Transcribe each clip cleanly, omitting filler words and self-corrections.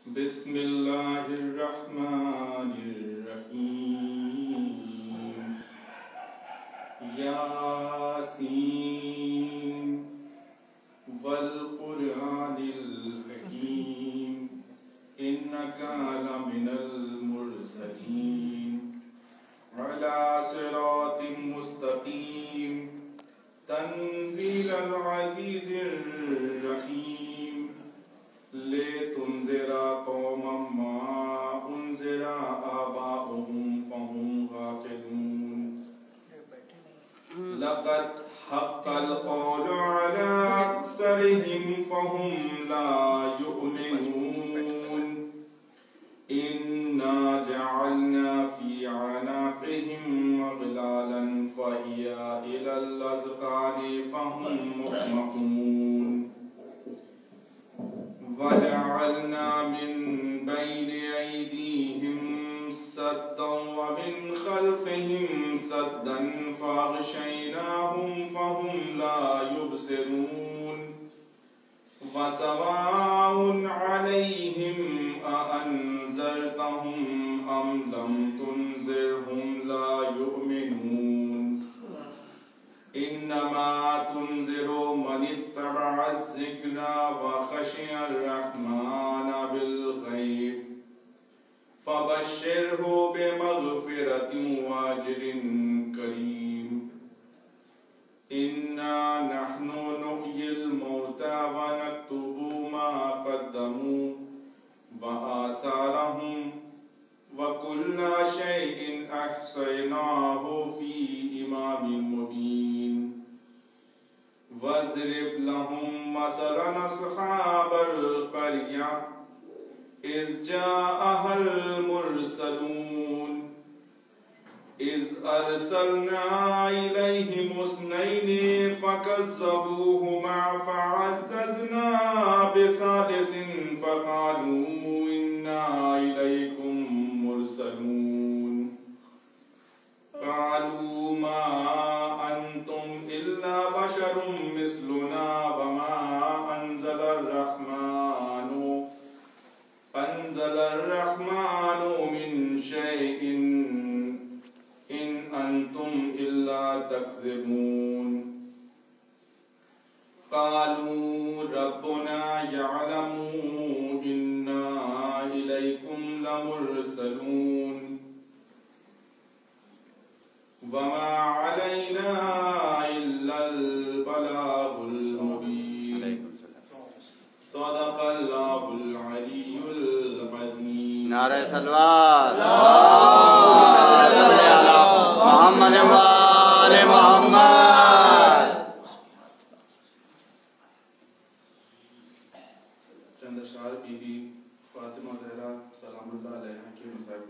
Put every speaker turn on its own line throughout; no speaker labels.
بسم اللہ الرحمن الرحیم یاسین والقرآن الحکیم انک لمن المرسلین علی صراط مستقیم تنزیل العزیز الرحیم لتنذر قوما ما انذر آباؤهم فهم غافلون لقد حق القول على أكثرهم فهم لا يؤمنون إنا جعلنا في أعناقهم أغلالا فهي إلى الأذقان فهم مقمحون وجعلنا من بين أيديهم سدا ومن خلفهم سدا فأغشيناهم فهم لا يبصرون وسواء عليهم أأنذرتهم أم لم تنذرهم لا يؤمنون إنما تنذر من اتبع الذكر وخشي الرحمن بالغيب فبشره بمغفرة وأجر كريم إنا نحن نحيي الموتى ونكتب ما قدموا وآثارهم وكل شيء أحصيناه في إمام مبين واضرب لهم مثلا أصحاب القرية إذ جاءها المرسلون إذ أرسلنا إليهم اثنين فكذبوهما فعززنا بثالث فقالوا إنا إليكم مرسلون قالوا ما أنتم إلا بشر مثلنا وما أنزل الرحمن من شيء إن أنتم إلا تكذبون قالوا ربنا يعلم إنا إليكم لمرسلون وما علينا إلا البلاغ المبين صدق الله العلي العظيم
نعرہ صلوات محمد وآل محمد.
چند اشعار بی بی فاطمہ زہرا سلام اللہ علیہا کی مصائب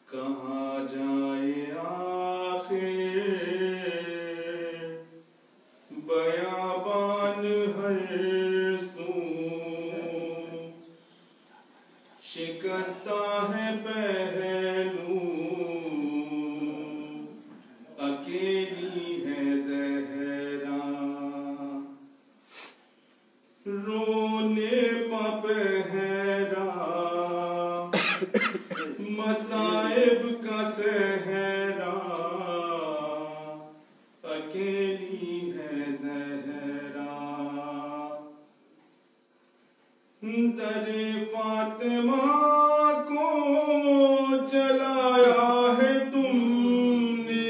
کہاں جائے آخر بیابان ہر سو شکستہ ہے پہلو اکیلی ہے زہرا رونے پا پہرا مصائب کا سہرا اکیلی ہے زہرا در فاطمہ کو جلایا ہے تم نے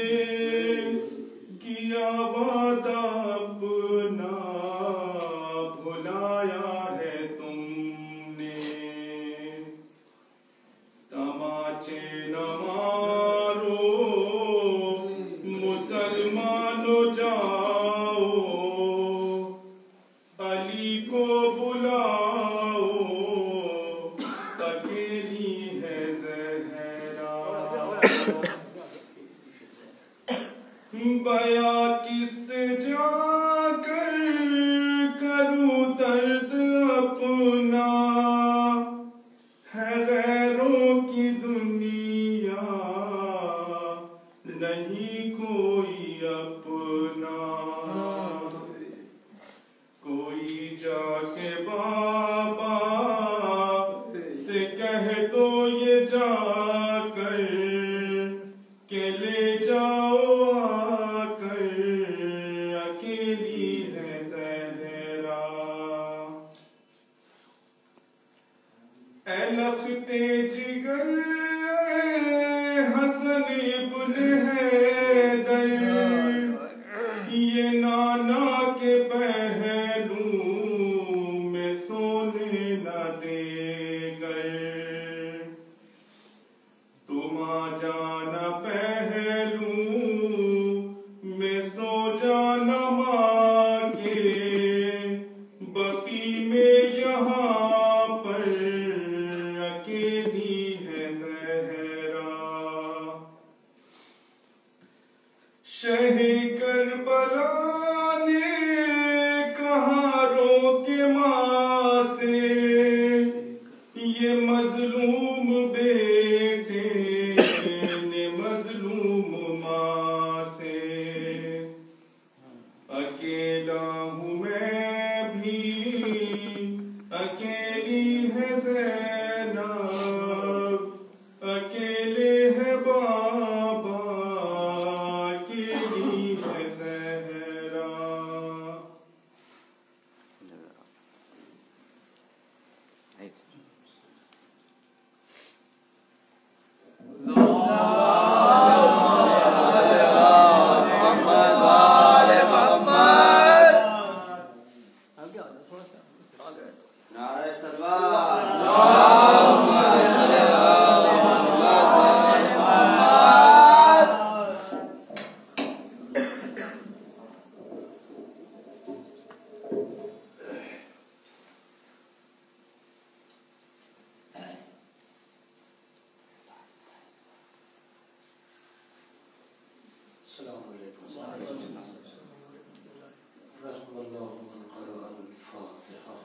کیا وعدہ اپنا بھلایا ہے تم نے تماچے نہ مارو مسلمانو جاؤ علی کو بلاؤ اکیلی ہے زہرا بیاں کس سے جا کر کروں درد اپنا ہے غیروں کی دنیا
جا کر کہ لے جاؤ آ کر اکیلی ہے زہرا اے لختے جگر اے حسن ابن حیدر یہ نانا کے پہلو میں سونے نہ دے گئے تم آ جانا پہلو میں سو جانا ماں کے بقی میں یہاں پر اکیلی ہے زہرا شہ کربلا نے کہا رو کے ماں سے یہ مظلوم بیٹے نے مظلوم ماں سے اکیلا ہوں میں بھی اکیلی ہے زینب اکیلے ہے بابا اکیلی ہے زہرا
نعرہ سلوات
السلام علیکم رحم اللہ من قرأ الفاتحہ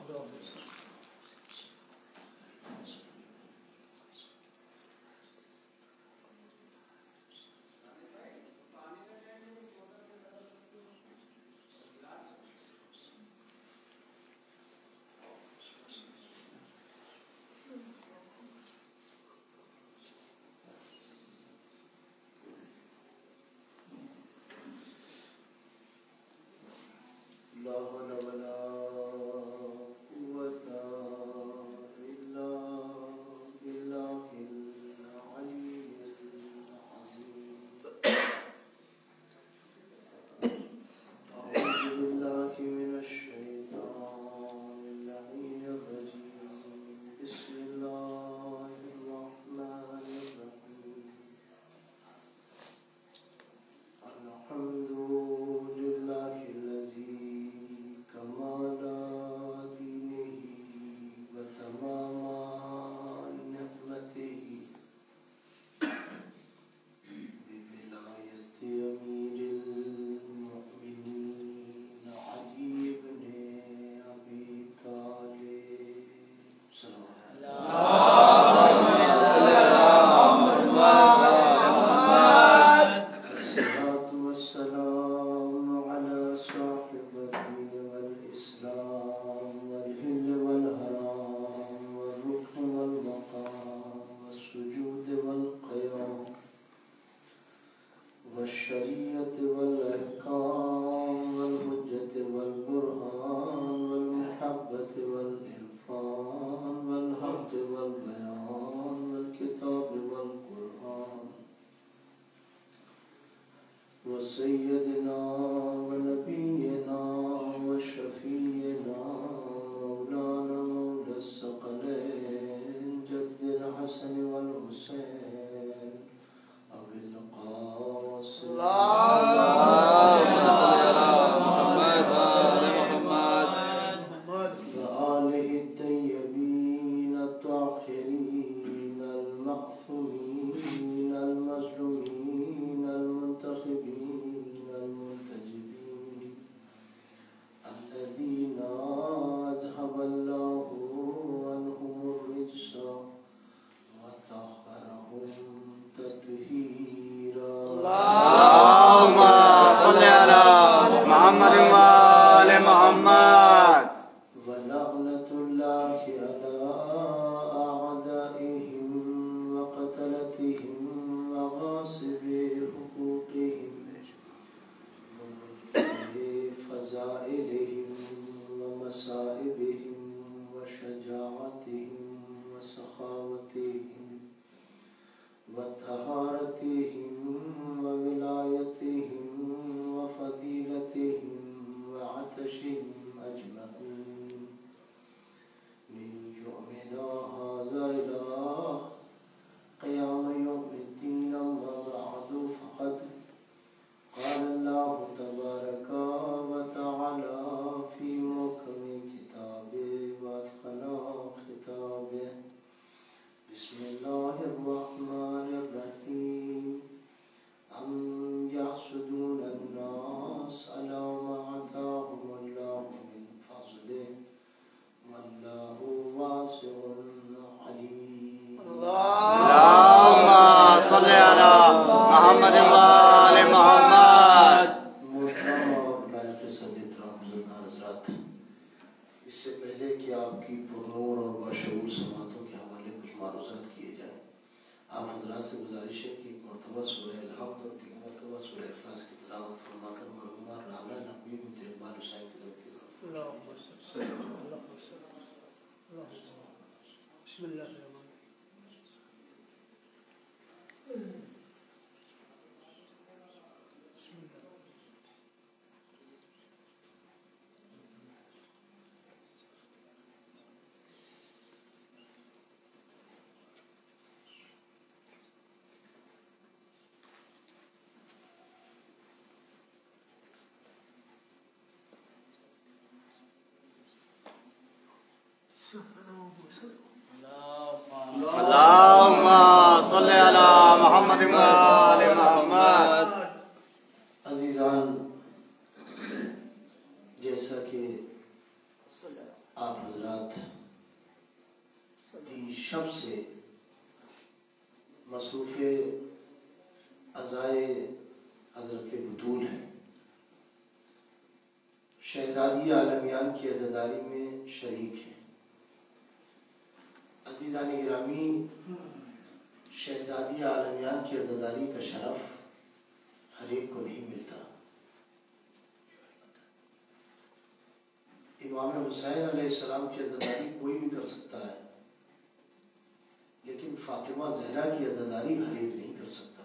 حضرات سے گزارش ہے کہ ایک مرتبہ سورہ الحمد اور 3 مرتبہ سورہ اخلاص کی تلاوت فرما کر مرحومہ رانا نقوی بنت اقبال حسین کی دوتی کا
بسم اللہ الرحمن
اللهم صل على محمد وآل محمد.
عزیزان، جیسا کہ آپ حضرات دی شب سے مصروف عزائے حضرت بطول ہیں، شہزادی عالمیان کی عزاداری میں شریک ہیں. عزیزان گرامی، شہزادی عالمیان کی عزاداری کا شرف ہر ایک کو نہیں ملتا. امام حسین علیہ السلام کی عزاداری کوئی بھی کر سکتا ہے، لیکن فاطمہ زہرا کی عزاداری ہر ایک نہیں کر سکتا،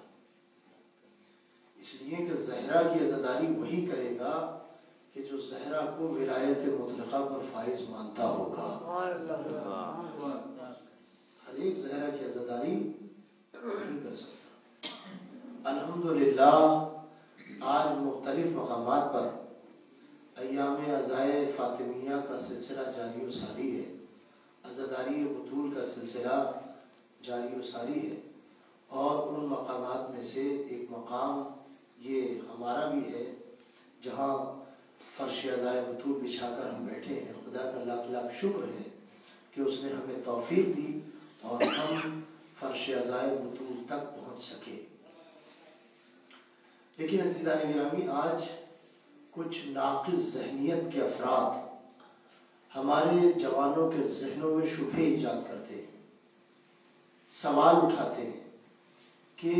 اس لیے کہ زہرا کی عزاداری وہی کرے گا کہ جو زہرا کو ولایت مطلقہ پر فائز مانتا ہوگا. ہر ایک زہرا کی عزاداری نہیں کر سکتا. الحمدللہ آج مختلف مقامات پر ایام عزائے فاطمیہ کا سلسلہ جاری و ساری ہے، عزاداری بطول کا سلسلہ جاری و ساری ہے، اور ان مقامات میں سے ایک مقام یہ ہمارا بھی ہے جہاں فرش عزائے بطول بچھا کر ہم بیٹھے ہیں. خدا کا لاکھ لاکھ شکر ہے کہ اس نے ہمیں توفیق دی اور ہم فرش عزائے بطول تک پہنچ سکے. لیکن عزیزان گرامی، آج کچھ ناقص ذہنیت کے افراد ہمارے جوانوں کے ذہنوں میں شبہ ایجاد کرتے ہیں، سوال اٹھاتے ہیں کہ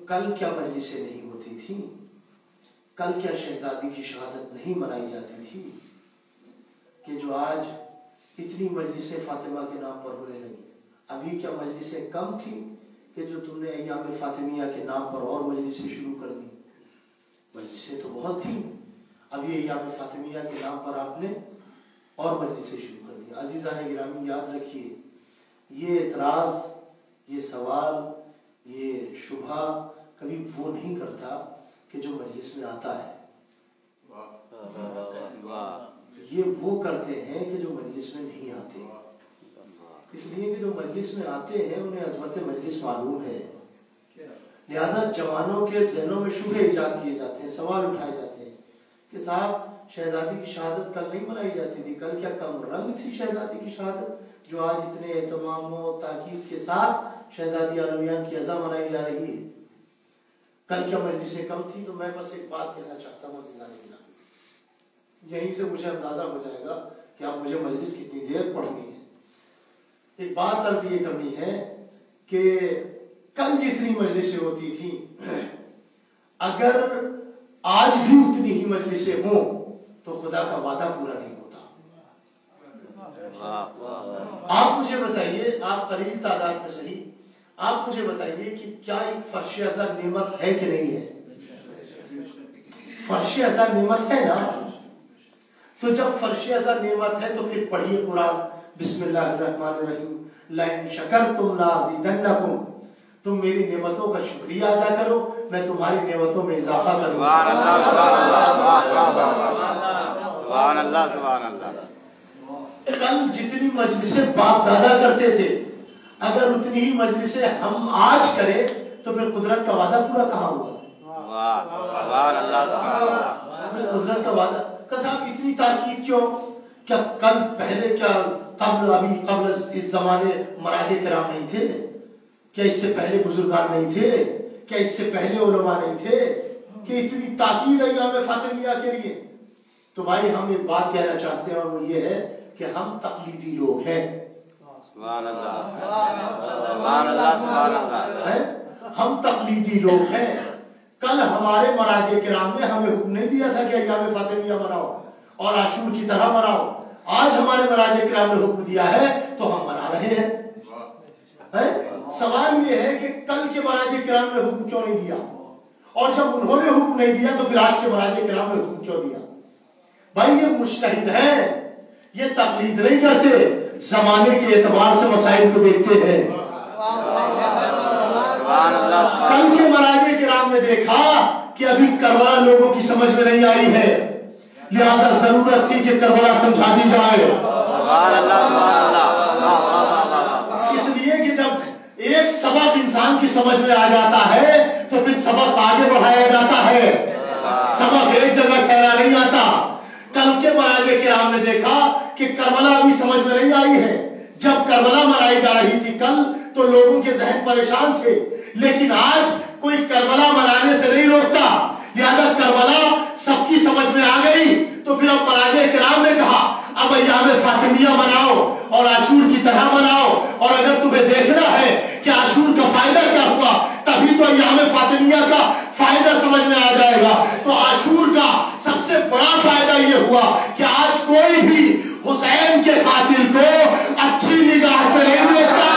کل کیا مجلسیں نہیں ہوتی تھیں، کل کیا شہزادی کی شہادت نہیں منائی جاتی تھی، کہ جو آج اتنی مجلسیں فاطمہ کے نام پر ہونے لگی. ابھی کیا مجلسیں کم تھیں کہ جو تم نے ایام فاطمیہ کے نام پر اور مجلسیں شروع کر دی؟ مجلسیں تو بہت تھیں، ابھی ایام فاطمیہ کے نام پر آپ نے اور مجلسیں شروع کر دی. عزیزان گرامی، یاد رکھیے، یہ اعتراض، یہ سوال، یہ شبہ کبھی وہ نہیں کرتا کہ جو مجلس میں آتا ہے، یہ وہ کرتے ہیں کہ جو مجلس میں نہیں آتے. اس لیے کہ جو مجلس میں آتے ہیں انہیں عظمت مجلس معلوم ہے، لہذا جوانوں کے ذہنوں میں شبہ ایجاد کیے جاتے ہیں، سوال اٹھائے جاتے ہیں کہ صاحب شہزادی کی شہادت کل نہیں منائی جاتی تھی، کل کیا کم رنگ تھی شہزادی کی شہادت جو آج اتنے اہتمام و تاکید کے ساتھ شہزادی عالمیان کی عزا منائی جا رہی ہے؟ کل کیا مجلسیں کم تھی؟ تو میں بس ایک بات کہنا چاہتا ہوں عزیزان گرامی، یہیں سے مجھے اندازہ ہو جائے گا کہ اب مجھے مجلس کتنی دیر پڑھنی ہے. ایک بات عرض یہ کرنی ہے کہ کل جتنی مجلسیں ہوتی تھیں، اگر آج بھی اتنی ہی مجلسیں ہوں تو خدا کا وعدہ پورا نہیں ہوتا. آپ مجھے بتائیے، آپ قلیل تعداد میں صحیح، آپ مجھے بتائیے کہ کیا ایک فرش عزا نعمت ہے کہ نہیں ہے؟ فرش عزا نعمت ہے نا. تو جب فرش عزا نعمت ہے تو پھر پڑھیے قرآن، بسم اللہ الرحمن الرحیم، لئن شکرتم لازیدنکم، تم میری نعمتوں کا شکریہ ادا کرو، میں تمہاری نعمتوں میں اضافہ کروں.
سبحان اللہ، سبحان اللہ، سبحان اللہ.
کل جتنی مجلسیں باپ دادا کرتے تھے، اگر اتنی ہی مجلسیں ہم آج کریں تو پھر قدرت کا وعدہ پورا کہاں ہوا؟
سبحان اللہ، سبحان اللہ.
قدرت کا وعدہ کہ صاحب اتنی تاکید کیوں؟ کیا کل پہلے کیا قبل اس زمانے مراجع کرام نہیں تھے؟ کیا اس سے پہلے بزرگان نہیں تھے؟ کیا اس سے پہلے علماء نہیں تھے کہ اتنی تاکید ایام فاطمیہ کے لیے؟ تو بھائی ہم ایک بات کہنا چاہتے ہیں اور وہ یہ ہے کہ ہم تقلیدی لوگ ہیں.
سبحان اللہ، سبحان اللہ، سبحان اللہ.
ہم تقلیدی لوگ ہیں. کل ہمارے مراجع کرام نے ہمیں حکم نہیں دیا تھا کہ ایام فاطمیہ مناؤ اور عاشور کی طرح مناؤ. آج ہمارے مراجع کرام نے حکم دیا ہے تو ہم منا رہے ہیں. سوال یہ ہے کہ کل کے مراجع کرام نے حکم کیوں نہیں دیا, اور جب انہوں نے حکم نہیں دیا تو پھر آج کے مراجع کرام نے حکم کیوں دیا؟ بھائی یہ مجتہد ہیں, یہ تقلید نہیں کرتے, زمانے کے اعتبار سے مسائل کو دیکھتے ہیں. کل کے مراجع کرام نے دیکھا کہ ابھی کربلا لوگوں کی سمجھ میں نہیں آئی ہے, لہذا ضرورت تھی کہ کربلا سمجھا دی جائے. اس لیے کہ جب ایک سبق انسان کی سمجھ میں آ جاتا ہے تو پھر سبق آگے بڑھایا جاتا ہے, سبق ایک جگہ ٹھہرا نہیں آتا. کل کے مراجع کرام نے دیکھا کہ کربلا ابھی سمجھ میں نہیں آئی ہے. جب کربلا منائی جا رہی تھی کل تو لوگوں کے ذہن پریشان تھے, لیکن آج کوئی کربلا منانے سے نہیں روکتا, لہذا کربلا سب کی سمجھ میں آ گئی. تو پھر اب مراجع کرام نے کہا اب ایام فاطمیہ مناؤ اور عاشور کی طرح مناؤ, اور اگر تمہیں دیکھنا ہے کہ عاشور کا فائدہ کیا ہوا تبھی تو ایام فاطمیہ کا فائدہ سمجھ میں آ جائے گا. تو عاشور کا سب سے بڑا فائدہ یہ ہوا کہ آج کوئی بھی حسین کے قاتل کو اچھی نگاہ سے نہیں دیکھتا.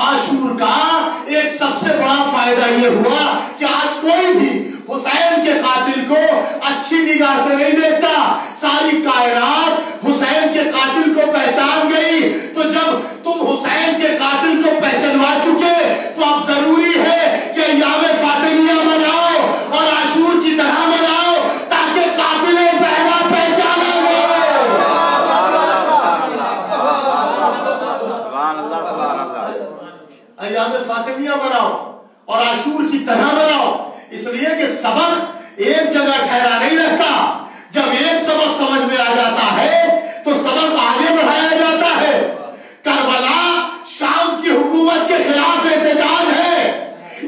عاشور کا ایک سب سے بڑا فائدہ یہ ہوا کہ آج کوئی بھی حسین کے قاتل کو اچھی نگاہ سے نہیں دیکھتا. ساری کائنات حسین کے قاتل کو پہچان گئی. تو جب تم حسین کے قاتل کو پہچانوا چکے تو اب ضروری ہے کہ ایام فاطمیہ مناؤ اور عاشور کی طرح مناؤ تاکہ قاتل زہرا پہچانا جائے. ایام فاطمیہ مناؤ اور عاشور کی طرح مناؤ, اس لیے کہ سبق ایک جگہ ٹھہرا نہیں رہتا. جب ایک سبق سمجھ میں آ جاتا ہے تو سبق آگے بڑھایا جاتا ہے. کربلا شام کی حکومت کے خلاف احتجاج ہے.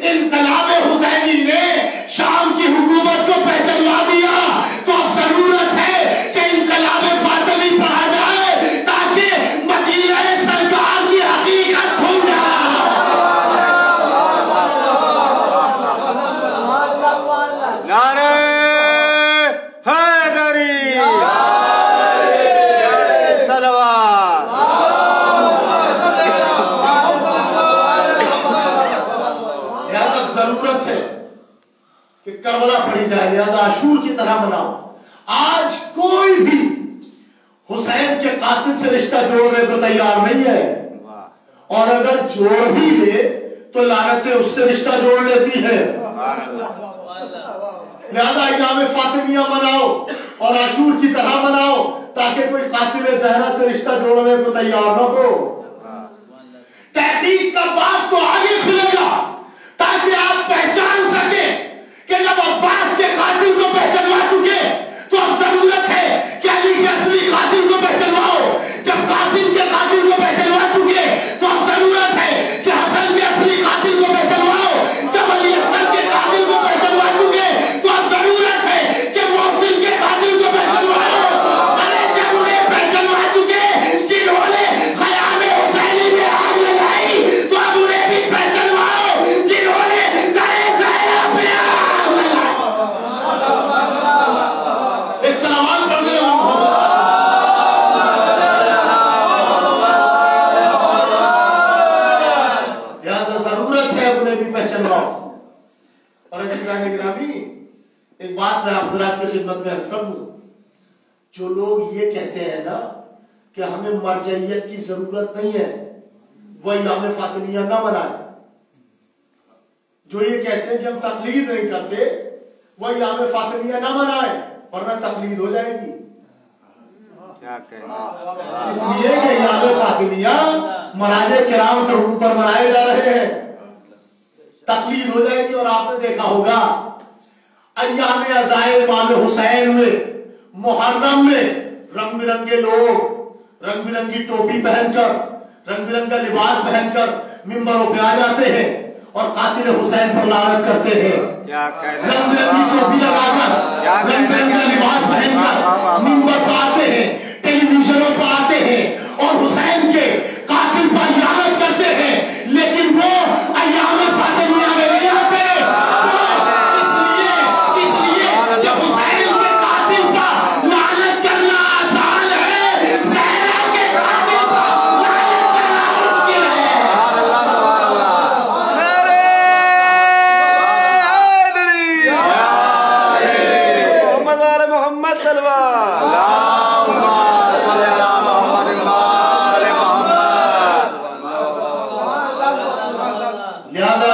انقلاب حسینی نے شام کی حکومت کو پہچانوا دیا. تو اب ضرورت ہے کہ انقلاب فاطمی پڑھا جائے تاکہ مدینہ سرکار کی حقیقت کھل جائے.
نعرہ حیدری صلوات.
لہذا ضرورت ہے کہ کربلا پڑھی جائے, لہذا عاشور کی طرح مناؤ. آج کوئی بھی حسین کے قاتل سے رشتہ جوڑنے کو تیار نہیں ہے, اور اگر جوڑ بھی لے تو لعنتیں اس سے رشتہ جوڑ لیتی ہے. لہذا ایام فاطمیہ مناؤ اور عاشور کی طرح مناؤ تاکہ کوئی قاتل زہرا سے رشتہ جوڑنے کو تیار نہ ہو. تحقیق کا باب تو آگے کھلے گا تاکہ آپ پہچان سکیں کہ جب عباس کے قاتل کو پہچانوا چکے تو اب ضرورت ہے کہ علی کے اصلی قاتل کو پہچانواؤ. جب قاسم کے قاتل کو پہچانوا چکے تو اب ضرورت ہے کہ حسن کے اصلی قاتل کو پہچانواؤ. جب علی اصغر کے قاتل کو پہچانوا چکے تو اب ضرورت ہے کہ محسن کے قاتل کو پہچانواؤ. ارے جب انہیں پہچانوا چکے جنہوں نے خیام حسینی میں آگ لگائی تو اب انہیں بھی پہچانواؤ جنہوں نے درے زہرا پہ آگ لگائی. ایک سلام پڑھ دیں محمد. لہذا ضرورت ہے انہیں بھی پہچانواؤ. اور عزیزان گرامی ایک بات میں آپ حضرات کی خدمت میں عرض کر دوں, جو لوگ یہ کہتے ہیں نا کہ ہمیں مرجعیت کی ضرورت نہیں ہے وہ ایام فاطمیہ نہ منائیں, جو یہ کہتے ہیں کہ ہم تقلید نہیں کرتے وہ ایام فاطمیہ نہ منائیں ورنہ تقلید ہو جائے گی. اس لیے کہ ایام فاطمیہ مراجع کرام کے حکم پر منائے جا رہے ہیں, تقلید ہو جائے گی. اور آپ نے دیکھا ہوگا ایام عزائے امام حسین میں محرم میں رنگ برنگے لوگ رنگ برنگی ٹوپی پہن کر رنگ برنگا لباس پہن کر ممبروں پہ آ جاتے ہیں اور قاتل حسین پر لعنت کرتے ہیں. رنگ برنگی ٹوپی لگا کر رنگ برنگا لباس پہن کر ممبر پہ آتے ہیں, ٹیلی ویژنوں پہ آتے ہیں اور حسین کے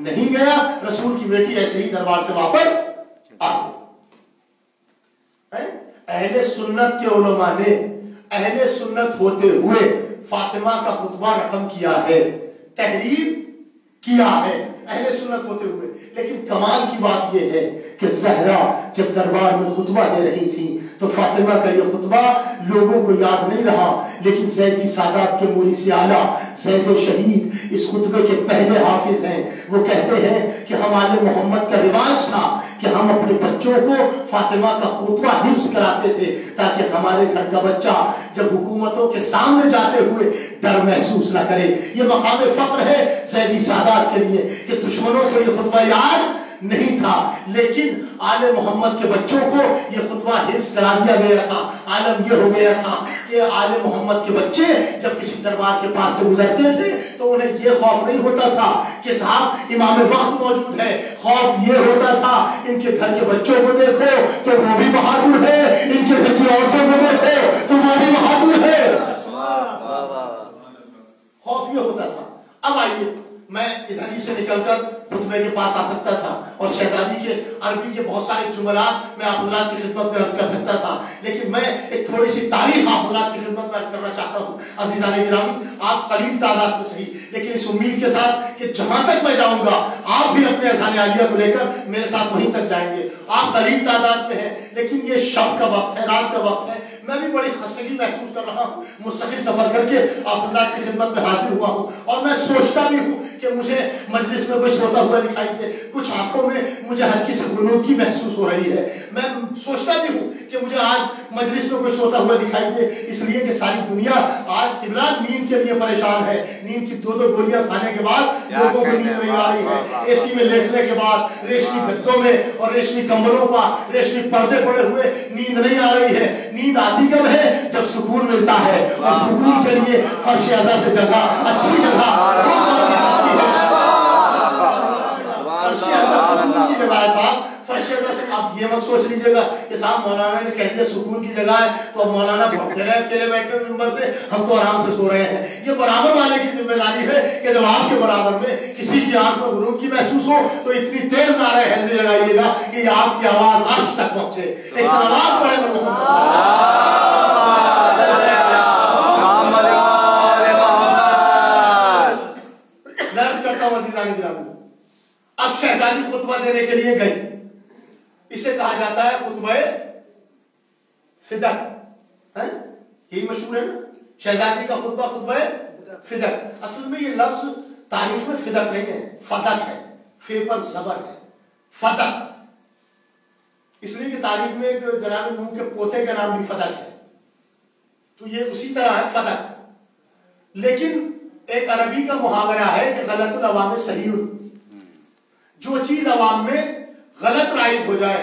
نہیں گیا، رسول کی بیٹی ایسے ہی دربار سے واپس آ گئی۔ اہل سنت کے علماء نے اہل سنت ہوتے ہوئے فاطمہ کا خطبہ رقم کیا ہے، تحریر کیا ہے اہل سنت ہوتے ہوئے، لیکن کمال کی بات یہ ہے کہ زہرا جب دربار میں خطبہ دے رہی تھی تو فاطمہ کا یہ خطبہ لوگوں کو یاد نہیں رہا، لیکن زیدی سادات کے موریث اعلیٰ زید شہید اس خطبے کے پہلے حافظ ہیں۔ وہ کہتے ہیں کہ ہمارے محمد کا رواج تھا کہ ہم اپنے بچوں کو فاطمہ کا خطبہ حفظ کراتے تھے تاکہ ہمارے گھر کا بچہ جب حکومتوں کے سامنے جاتے ہوئے ڈر محسوس نہ کرے۔ یہ مقام فخر ہے زیدی سادات کے لیے کہ دشمنوں کو یہ خطبہ یاد نہیں تھا، لیکن آل محمد کے بچوں کو یہ خطبہ حفظ کرا دیا گیا تھا۔ عالم یہ ہو گیا تھا کہ آل محمد کے بچے جب کسی دربار کے پاس سے گزرتے تھے تو انہیں یہ خوف نہیں ہوتا تھا کہ صاحب امام وقت موجود ہے، خوف یہ ہوتا تھا ان کے گھر کے بچوں کو دیکھو تو وہ بھی بہادر ہے، ان کے گھر کی عورتوں کو دیکھو تو وہ بھی بہادر ہے، خوف یہ ہوتا تھا۔ اب آئیے میں ادھر ہی سے نکل کر خطبے کے پاس آ سکتا تھا اور شہزادی کے عربی کے بہت سارے جملات میں آپ حضرات کی خدمت میں عرض کر سکتا تھا، لیکن میں ایک تھوڑی سی تاریخ آپ حضرات کی خدمت میں عرض کرنا چاہتا ہوں۔ عزیزان گرامی، آپ قلیل تعداد میں صحیح، لیکن اس امید کے ساتھ کہ جہاں تک میں جاؤں گا آپ بھی اپنے اذان عالیہ کو لے کر میرے ساتھ وہیں تک جائیں گے۔ آپ قلیل تعداد میں ہیں، لیکن یہ شب کا وقت ہے، رات کا وقت ہے، میں بھی بڑی خستگی محسوس کر رہا ہوں، مستقل سفر کر کے آپ حضرات کی خدمت میں حاضر ہوا ہوں، اور میں سوچتا بھی ہوں کہ مجھے مجلس میں کوئی سوتا ہوا دکھائی دے، کچھ آنکھوں میں مجھے ہلکی سی غنودگی محسوس ہو رہی ہے، میں سوچتا بھی ہوں کہ مجھے آج مجلس میں کوئی سوتا ہوا دکھائی دے، اس لیے کہ ساری دنیا آج قبلہ نیند کے لیے پریشان ہے۔ نیند کی 2 گولیاں کھانے کے بعد لوگوں کو نیند نہیں آ رہی ہے، اے سی میں لیٹنے کے بعد ریشمی گدوں میں اور ریشمی کمبلوں پر ریشمی پردے پڑے ہوئے نیند نہیں آ رہی ہے۔ نیند آتی کب ہے؟ جب سکون ملتا ہے، اور سکون کے لیے فرش اعلیٰ سے جگہ اچھی جگہ فرش اعلیٰ سے آپ یہ مت سوچ لیجیے گا کہ صاحب مولانا نے کہہ دیا سکون کی جگہ ہے تو اب مولانا پڑھتے رہے اکیلے بیٹھے ہوئے ممبر سے، ہم تو آرام سے سو رہے ہیں۔ یہ برابر والے کی ذمہ داری ہے کہ جب آپ کے برابر میں کسی کی آنکھ میں غنودگی محسوس ہو تو اتنی تیز نعرہ حیدری لگائیے گا کہ یہ آپ کی آواز عرش تک پہنچے۔ ایک صلوات پڑھیں درس کرتا ہوں عزیزان گرامی۔ اب شہزادی خطبہ دینے کے لیے گئی، اسے کہا جاتا ہے خطبہ فدق، یہی مشہور ہے نا شہزادی کا خطبہ، خطبہ فدق۔ اصل میں یہ لفظ تاریخ میں فدق نہیں ہے، فدق ہے، فے پر زبر ہے، فدق، اس لیے کہ تاریخ میں ایک جناب نوح کے پوتے کا نام بھی فدق ہے، تو یہ اسی طرح ہے فدق۔ لیکن ایک عربی کا محاورہ ہے کہ غلط العوام صحیح، جو چیز عوام میں غلط رائج ہو جائے،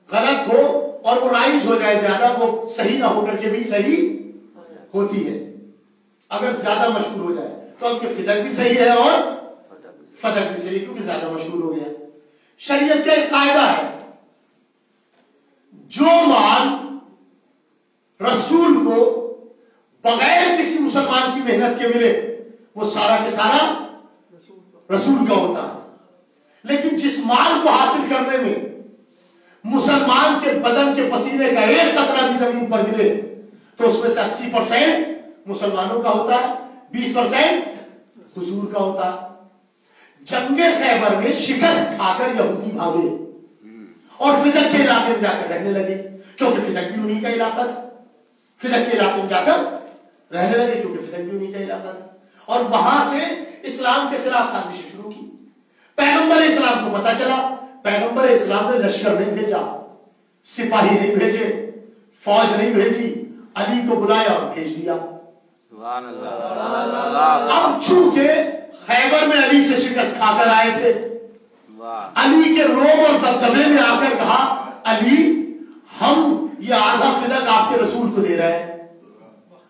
غلط ہو اور وہ رائج ہو جائے زیادہ، وہ صحیح نہ ہو کر کے بھی صحیح ہوتی ہے، اگر زیادہ مشہور ہو جائے تو اب کہ فدق بھی صحیح ہے اور فدق بھی صحیح کیونکہ زیادہ مشہور ہو گیا۔ شریعت کا ایک قاعدہ ہے، جو مال رسول کو بغیر کسی مسلمان کی محنت کے ملے وہ سارا کے سارا رسول کا ہوتا ہے، لیکن جس مال کو حاصل کرنے میں مسلمان کے بدن کے پسینے کا ایک قطرہ بھی زمین پر گرے تو اس میں سے 80% مسلمانوں کا ہوتا ہے، 20% حضور کا ہوتا ہے۔ جنگ خیبر میں شکست کھا کر یہودی بھاگے اور فدق کے علاقے میں جا کر رہنے لگے، کیونکہ فدق بھی انہی کا علاقہ تھا، فدق کے علاقے میں جا کر رہنے لگے کیونکہ فدق بھی انہی کا علاقہ تھا، اور وہاں سے اسلام کے خلاف سازشیں شروع کی۔ پیغمبر اسلام کو پتا چلا، پیغمبر اسلام نے لشکر نہیں بھیجا، سپاہی نہیں بھیجے، فوج نہیں بھیجی، علی کو بلایا اور بھیج دیا۔
سبحان اللہ۔
اب چونکہ خیبر میں علی سے شکست کھا کر آئے تھے، علی کے روب اور دبدبے میں آ کر کہا علی ہم یہ آدھا فدق آپ کے رسول کو دے رہے ہیں،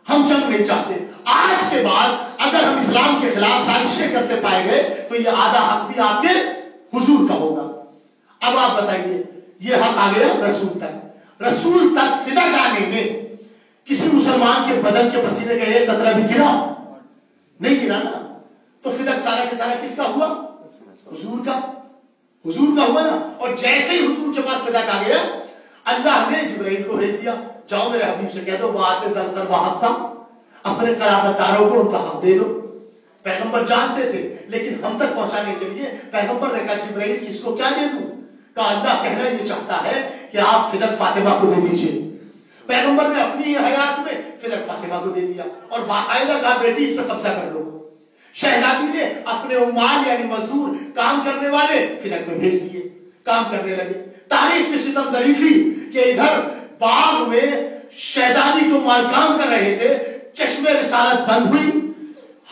ہم جنگ نہیں چاہتے، آج کے بعد اگر ہم اسلام کے خلاف سازشیں کرتے پائے گئے تو یہ آدھا حق بھی آپ کے حضور کا ہوگا۔ اب آپ بتائیے یہ حق آ گیا رسول تک، رسول تک فدق آنے میں کسی مسلمان کے بدن کے پسینے کا ایک قطرہ بھی گرا نہیں، گرا نا، تو فدق سارا کے سارا کس کا ہوا؟ حضور کا ہوا نا. اور جیسے ہی حضور کے پاس فدق آ گیا, اللہ نے جبرائیل کو بھیج دیا, جاؤ میرے حبیب سے کہہ دو وہ آتے زل کر وہاں تھا, اپنے قرابت داروں کو ان کا حق دے دو. پیغمبر جانتے تھے, لیکن ہم تک پہنچانے کے لیے پیغمبر نے کہا جبرائیل کس کو کیا دے دوں؟ کہا اللہ کہنا یہ چاہتا ہے کہ آپ فدق فاطمہ کو دے دیجئے. پیغمبر نے اپنی حیات میں فدق فاطمہ کو دے دیا اور باقاعدہ کہا بیٹی اس پہ قبضہ کر لو. شہزادی نے اپنے عمال یعنی مزدور کام کرنے والے فدق میں بھیج دیے, کام کرنے لگے. تاریخ کی ستم ظریفی کہ ادھر باغ میں شہزادی جو مال کام کر رہے تھے, چشمے رسالت بند ہوئی.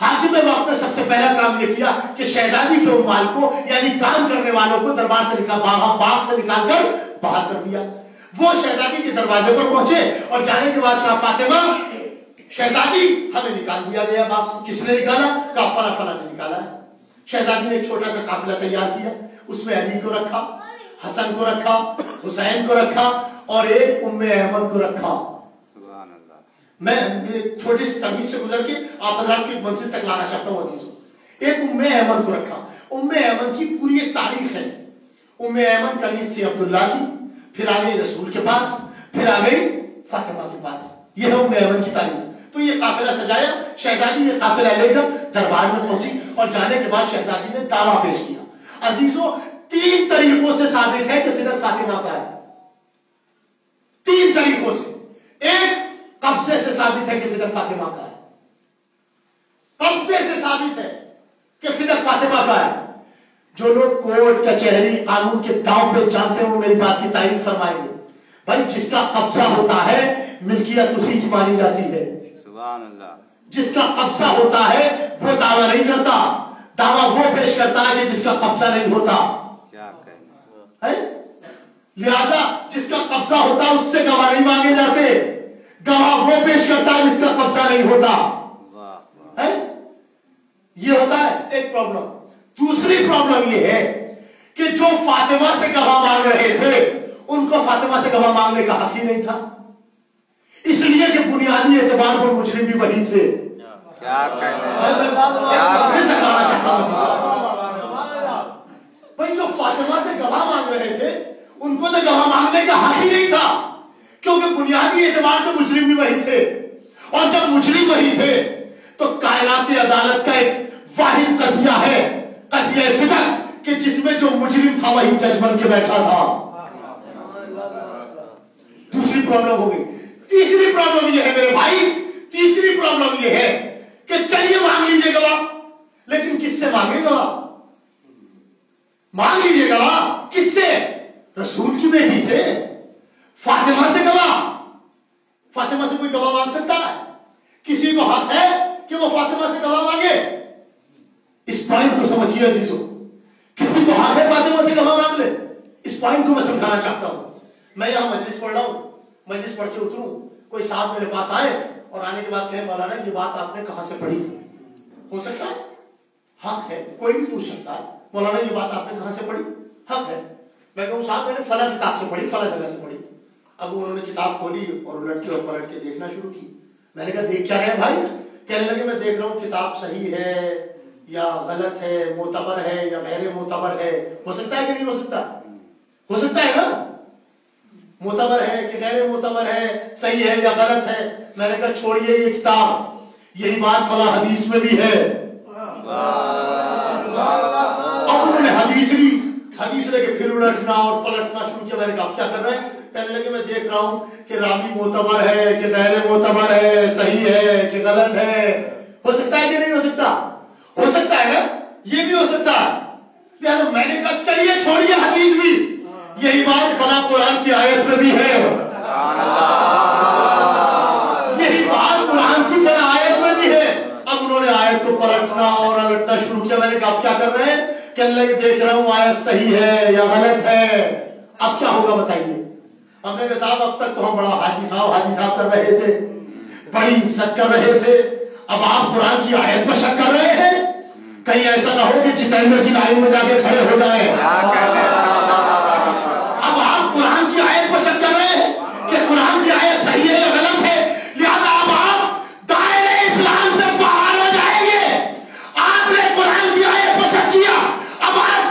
حاکم وقت نے سب سے پہلا کام یہ کیا کہ شہزادی کے عمال کو یعنی کام کرنے والوں کو دربار سے باغ سے نکال کر باہر کر دیا. وہ شہزادی کے دروازے پر پہنچے اور جانے کے بعد کہا فاطمہ شہزادی ہمیں نکال دیا گیا باغ سے. کس نے نکالا؟ کہا فلاں فلاں نے نکالا ہے. شہزادی نے ایک چھوٹا سا قافلہ تیار کیا, اس میں علی کو رکھا, حسن کو رکھا, حسین کو رکھا اور ایک ام ایمن کو رکھا. میں چھوٹی سی تمیز سے گزر کے آپ حضرات کی منزل تک لانا چاہتا ہوں عزیزوں. ایک ام ایمن کو رکھا. ام ایمن کی پوری ایک تاریخ ہے. ام ایمن کنیز تھی عبداللہ کی, پھر آ گئی رسول کے پاس, پھر آ گئی فاطمہ کے پاس. یہ ہے ام ایمن کی تاریخ. تو یہ قافلہ سجایا, شہزادی یہ قافلہ لے کر دربار میں پہنچی اور جانے کے بعد شہزادی نے دعویٰ پیش کیا. عزیزوں 3 طریقوں سے ثابت ہے کہ فدق فاطمہ کا ہے. 3 طریقوں سے. ایک قبضے سے ثابت ہے کہ فدق فاطمہ کا ہے. قبضے سے ثابت ہے کہ فدق فاطمہ کا ہے. جو لوگ کورٹ کچہری قانون کے داؤں پہ جانتے ہیں وہ میری بات کی تائید فرمائیں گے. بھائی جس کا قبضہ ہوتا ہے ملکیت اسی کی مانی جاتی ہے.
سبحان اللہ.
جس کا قبضہ ہوتا ہے وہ دعویٰ نہیں کرتا, دعویٰ وہ پیش کرتا ہے کہ جس کا قبضہ نہیں ہوتا.
کیا کہنا ہے.
لہذا جس کا قبضہ ہوتا ہے اس سے گواہ نہیں مانگے جاتے, گواہ وہ پیش کرتا ہے جس کا قبضہ نہیں ہوتا. یہ ہوتا ہے ایک پرابلم. دوسری پرابلم یہ ہے کہ جو فاطمہ سے گواہ مانگ رہے تھے ان کو فاطمہ سے گواہ مانگنے کا حق ہی نہیں تھا, اس لیے کہ بنیادی اعتبار پر مجرم بھی وہی تھے.
کیا کہنا
بھائی جو فاطمہ سے گواہ مانگ رہے تھے ان کو تو گواہ مانگنے کا حق ہی نہیں تھا, کیونکہ بنیادی اعتبار سے مجرم بھی وہی تھے. اور جب مجرم وہی تھے تو کائناتی عدالت کا ایک واحد قضیہ ہے, قضیہ فدق, کہ جس میں جو مجرم تھا وہی جج بن کے بیٹھا تھا. دوسری پرابلم ہو گئی. تیسری پرابلم یہ ہے میرے بھائی, تیسری پرابلم یہ ہے کہ چلیے مانگ لیجئے گواہ, لیکن کس سے مانگے گواہ؟ مانگ لیجئے گواہ کس سے؟ رسول کی بیٹی سے, فاطمہ سے گواہ. فاطمہ سے کوئی گواہ مانگ سکتا ہے؟ کسی کو حق ہے کہ وہ فاطمہ سے گواہ مانگے؟ اس پوائنٹ کو سمجھیے عزیزوں, کسی کو حق ہے فاطمہ سے گواہ مانگ لے؟ اس پوائنٹ کو میں سمجھانا چاہتا ہوں. میں یہاں مجلس پڑھ رہا ہوں, مجلس پڑھ کے اتروں, کوئی صاحب میرے پاس آئے اور آنے کے بعد کہے مولانا یہ بات آپ نے کہاں سے پڑھی؟ ہو سکتا ہے, حق ہے, کوئی بھی پوچھ سکتا ہے مولانا یہ بات آپ نے کہاں سے پڑھی, حق ہے. میں کہوں صاحب میں نے فلاں کتاب سے پڑھی, فلاں جگہ سے پڑھی. اب انہوں نے کتاب کھولی اور لٹکے اور پلٹ کے دیکھنا شروع کی. میں نے کہا دیکھ کیا رہے ہیں بھائی؟ کہنے لگے میں دیکھ رہا ہوں کتاب صحیح ہے یا غلط ہے, معتبر ہے یا غیر معتبر ہے. ہو سکتا ہے کہ نہیں ہو سکتا؟ ہو سکتا ہے نا, معتبر ہے کہ غیر معتبر ہے, صحیح ہے یا غلط ہے. میں نے کہا چھوڑیے یہ کتاب, یہی بات فلاں حدیث میں بھی ہے. اب انہوں نے حدیث لے کے پھر الٹنا اور پلٹنا شروع کیا. میں نے کہا کیا کر رہے ہیں؟ کہنے لگے میں دیکھ رہا ہوں کہ راوی معتبر ہے کہ غیر معتبر ہے, صحیح ہے کہ غلط ہے. ہو سکتا ہے کہ نہیں ہو سکتا؟ ہو سکتا ہے نا, یہ بھی ہو سکتا ہے. لہٰذا میں نے کہا چلیے چھوڑیے حدیث بھی, یہی بات فلاں قرآن کی آیت میں بھی ہے. یہی بات قرآن کی فلاں آیت میں بھی ہے. اب انہوں نے آیت کو پلٹنا اور الٹنا شروع کیا. میں نے کہا کیا کر رہے ہیں؟ کہ اللہ یہ دیکھ رہا ہوں آیت صحیح ہے یا غلط ہے. اب کیا ہوگا بتائیے؟ ہم نے کہا صاحب اب تک تو ہم بڑا حاجی صاحب کر رہے تھے, بڑی عزت کر رہے تھے, اب آپ قرآن کی آیت پر شک کر رہے ہیں. کہیں ایسا نہ ہو کہ جتیندر کی لائن میں جا کے کھڑے ہو جائیں. اب آپ قرآن کی آیت پر شک کر رہے ہیں کہ قرآن کی آیت صحیح ہے یا غلط ہے, لہذا اب آپ دائرے اسلام سے باہر ہو جائیں گے. آپ نے قرآن کی آیت پر شک کیا, اب آپ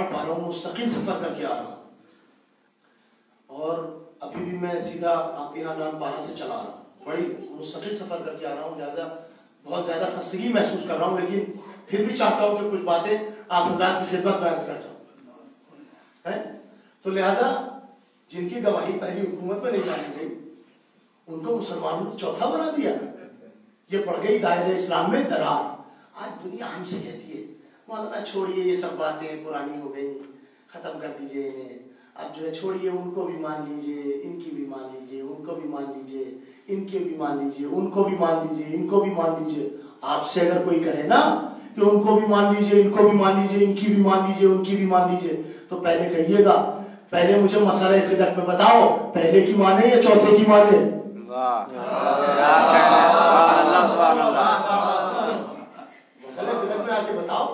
پڑھ پا رہا ہوں، مستقل سفر کر کے آ رہا ہوں، اور ابھی بھی میں سیدھا آپ کے یہاں نان پارا سے چلا رہا ہوں، بڑی مستقل سفر کر کے آ رہا ہوں، لہٰذا بہت زیادہ خستگی محسوس کر رہا ہوں، لیکن پھر بھی چاہتا ہوں کہ کچھ باتیں آپ حضرات کی خدمت میں عرض کر جاؤں. تو لہذا جن کی گواہی پہلی حکومت میں نہیں جانی گئی ان کو مسلمانوں نے چوتھا بنا دیا. یہ پڑ گئی دائرہ اسلام میں درار. آج دنیا ہم سے کہتی ہے مولانا چھوڑیے یہ سب باتیں پرانی ہو گئی، ختم کر دیجئے انہیں، اب جو ہے چھوڑیے، ان کو بھی مان لیجئے، ان کی بھی مان لیجئے، ان کو بھی مان لیجئے، ان کے بھی مان لیجئے، ان کو بھی مان لیجئے، ان کو بھی مان لیجئے. آپ سے اگر کوئی کہے نا کہ ان کو بھی مان لیجئے، ان کو بھی مان لیجئے، ان کی بھی مان لیجئے، ان کی بھی مان لیجئے، تو پہلے کہیے گا پہلے مجھے مسئلہ فدق میں بتاؤ، پہلے کی مانے یا چوتھے کی مانے؟ مسئلہ فدق میں آ کے بتاؤ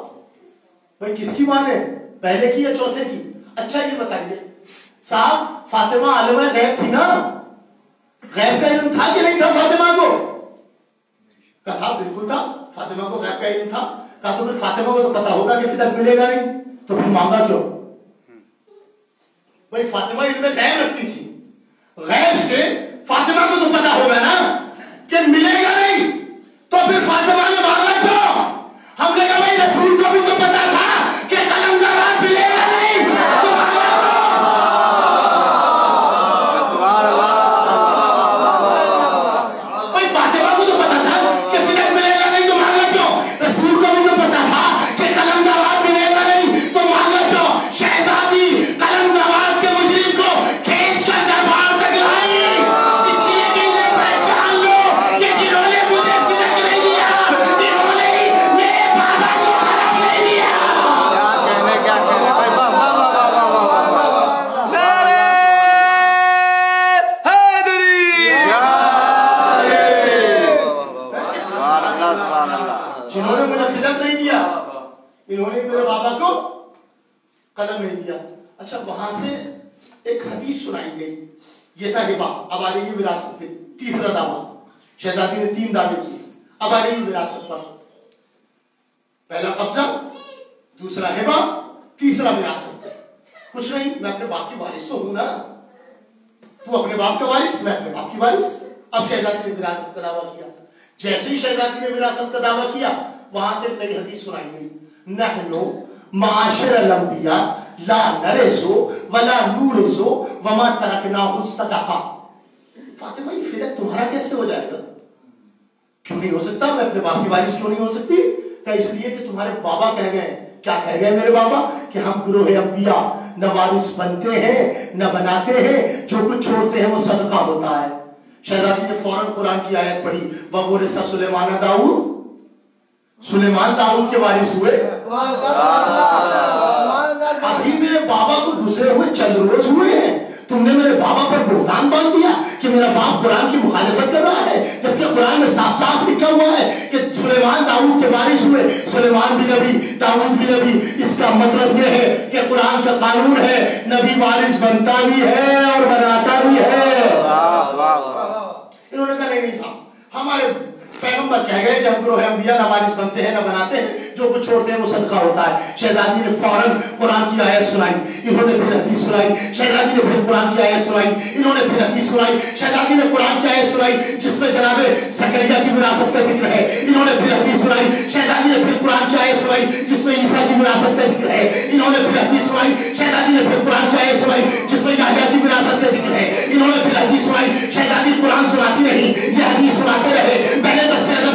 بھائی کس کی مانے، پہلے کی یا چوتھے کی؟ اچھا یہ بتائیے صاحب، فاطمہ عالمہ غیب تھی نا؟ غیب کا علم تھا کہ نہیں تھا فاطمہ کو؟ کہا صاحب بالکل تھا، فاطمہ کو غیب کا علم تھا. کہا تو پھر فاطمہ کو تو پتا ہوگا کہ فدق ملے گا نہیں، تو پھر مانگا کیوں؟ بھائی فاطمہ علم غیب رکھتی تھی، غیب سے فاطمہ کو تو پتا ہوگا نا کہ ملے گا نہیں، تو پھر فاطمہ نے مانگا کیوں؟ ہم نے کہا بھائی رسول کو بھی تو پتا تھا کہ قلم کا ہاتھ ملے گا نہیں، تو مانگا بھائی فاطمہ کو تو پتا تھا کہ فدق ملے گا نہیں، تو مانگا کیوں؟ رسول کو بھی تو پتا تھا کہ قلم کا ہاتھ ملے گا نہیں، تو مانگا کیوں؟ شہزادی قلم کا ہاتھ کے مجرم کو کھینچ کر دربار تک لائی، اس لیے کہ انہیں پہچان لو کہ جنہوں نے مجھے فدق نہیں دیا انہوں نے ہی میرے بابا کو قلم نہیں دیا.
کیا کہنے بھائی، واہ واہ واہ واہ واہ واہ واہ.
نعرہ حیدری.
سبحان اللہ سبحان اللہ.
جنہوں نے مجھے فدق نہیں دیا انہوں نے میرے بابا کو قلم نہیں دیا. اچھا وہاں سے ایک حدیث سنائی گئی، یہ تھا ہبا. اب آ رہی ہے وراثت پہ تیسرا دعویٰ. شہزادی نے 3 دعوے کیے، اب آ رہی ہے وراثت پر. پہلا قبضہ، دوسرا ہبا، تیسرا وراثت. کچھ نہیں، میں اپنے باپ کی وارث تو ہوں نا، تو اپنے باپ کا وارث، میں اپنے باپ کی وارث. اب شہزادی نے وراثت کا دعویٰ کیا. جیسے ہی شہزادی نے وراثت کا دعویٰ کیا وہاں سے نئی حدیث سنائی گئی، نحنو معاشر الانبیاء لا نرثو ولا نورثو وما ترکناہ صدقہ. فاطمہ یہ فدق تمہارا کیسے ہو جائے گا؟ کیوں نہیں ہو سکتا؟ میں اپنے باپ کی وارث کیوں نہیں ہو سکتی؟ کہ اس لیے کہ تمہارے بابا کہہ گئے. کیا کہہ گئے میرے بابا؟ کہ ہم گروہ انبیاء نہ وارث بنتے ہیں نہ بناتے ہیں، جو کچھ چھوڑتے ہیں وہ صدقہ ہوتا ہے. شہزادی نے فوراً قرآن کی آیت پڑھی، وَوَرِثَ سُلَيْمَانَ داؤد. سلیمان داؤد کے وارث ہوئے. ابھی میرے بابا کو گزرے ہوئے چند روز ہوئے ہیں، تم نے میرے بابا پر بہتان باندھ دیا کہ میرا باپ قرآن کی مخالفت کر رہا ہے، جبکہ قرآن میں صاف صاف لکھا ہوا ہے کہ سلیمان داؤد کے وارث ہوئے. سلیمان بھی نبی، داؤد بھی نبی. اس کا مطلب یہ ہے کہ قرآن کا قانون ہے نبی وارث بنتا بھی ہے اور بناتا بھی ہے. انہوں نے کہا نہیں صاحب، ہمارے پیغمبر کہہ گئے کہ ہم گروہ انبیاء نہ وارث بنتے ہیں نہ بناتے ہیں، جو کچھ چھوڑتے ہیں وہ صدقہ ہوتا ہے. شہزادی نے فوراً قرآن کی آیت سنائی، انہوں نے پھر حدیث سنائی. شہزادی نے پھر قرآن کی آیت سنائی، انہوں نے پھر حدیث سنائی. شہزادی نے قرآن کی آیت سنائی جس میں جناب زکریا کی وراثت کا ذکر ہے، انہوں نے پھر حدیث سنائی. شہزادی نے پھر قرآن کی آیت سنائی جس میں عیسیٰ کی وراثت کا ذکر ہے، انہوں نے پھر حدیث سنائی. شہزادی نے پھر قرآن کی آیت سنائی جس میں یحییٰ کی وراثت کا ذکر ہے، انہوں نے پھر حدیث سنائی. شہزادی قرآن سناتی نہیں، یہ حدیث سناتے رہے. پہلے 10 سے زیادہ